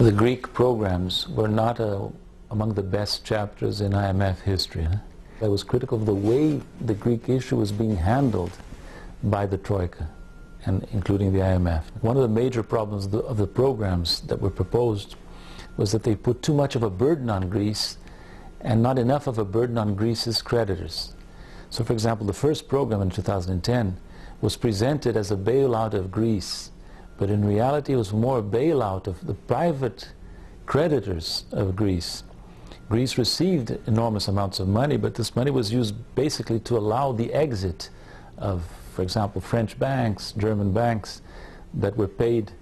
the Greek programs were not among the best chapters in IMF history. I was critical of the way the Greek issue was being handled by the Troika, and including the IMF. One of the major problems of the programs that were proposed was that they put too much of a burden on Greece and not enough of a burden on Greece's creditors. So, for example, the first program in 2010 was presented as a bailout of Greece, but in reality it was more a bailout of the private creditors of Greece. Greece received enormous amounts of money, but this money was used basically to allow the exit of, for example, French banks, German banks that were paid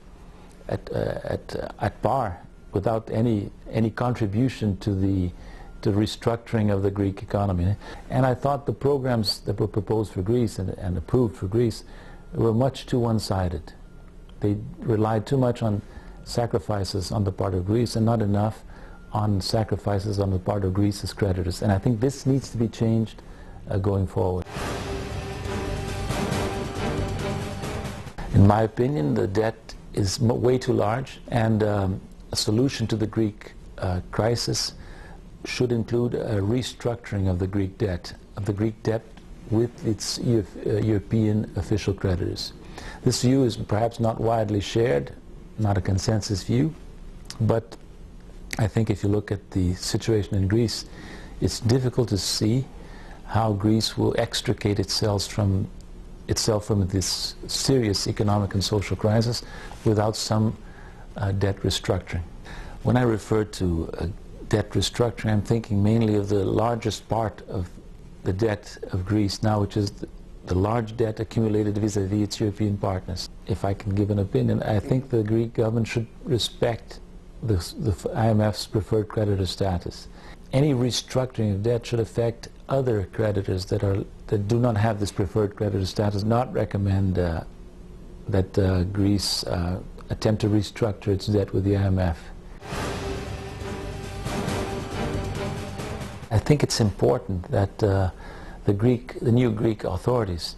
at par without any contribution to the restructuring of the Greek economy. And I thought the programs that were proposed for Greece and approved for Greece were much too one-sided. They relied too much on sacrifices on the part of Greece and not enough on sacrifices on the part of Greece's creditors. And I think this needs to be changed going forward. In my opinion, the debt is way too large, and a solution to the Greek crisis should include a restructuring of the Greek debt with its European official creditors. This view is perhaps not widely shared, not a consensus view, but I think if you look at the situation in Greece, it's difficult to see how Greece will extricate itself from this serious economic and social crisis without some debt restructuring. When I refer to debt restructuring, I'm thinking mainly of the largest part of the debt of Greece now, which is the large debt accumulated vis-à-vis its European partners. If I can give an opinion, I think the Greek government should respect the IMF's preferred creditor status. Any restructuring of debt should affect other creditors that do not have this preferred creditor status, not recommend that Greece attempt to restructure its debt with the IMF. I think it's important that the new Greek authorities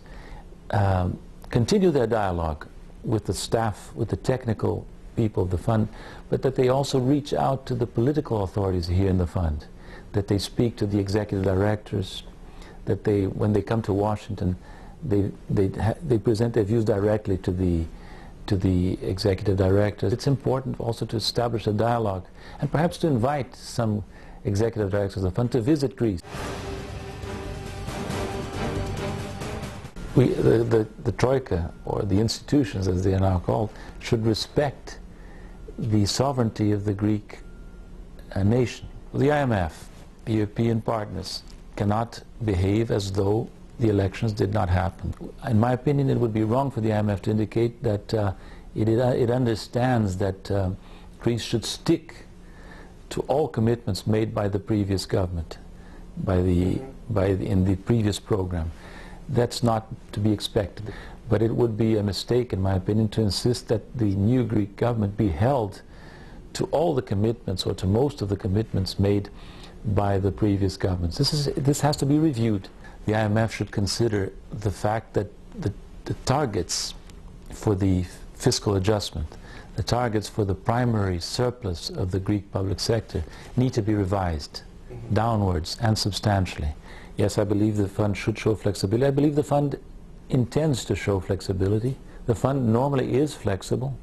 continue their dialogue with the staff, with the technical people of the fund, but that they also reach out to the political authorities here in the fund, that they speak to the executive directors, that they, when they come to Washington, they present their views directly to the executive directors. It's important also to establish a dialogue and perhaps to invite some executive directors of the fund to visit Greece. The Troika, or the institutions as they are now called, should respect the sovereignty of the Greek nation. The IMF, the European partners, cannot behave as though the elections did not happen. In my opinion, it would be wrong for the IMF to indicate that it understands that Greece should stick to all commitments made by the previous government, in the previous program. That's not to be expected. But it would be a mistake, in my opinion, to insist that the new Greek government be held to all the commitments, or to most of the commitments made by the previous governments. This has to be reviewed. The IMF should consider the fact that the targets for the fiscal adjustment, the targets for the primary surplus of the Greek public sector need to be revised downwards and substantially. Yes, I believe the fund should show flexibility. I believe the fund intends to show flexibility. The fund normally is flexible.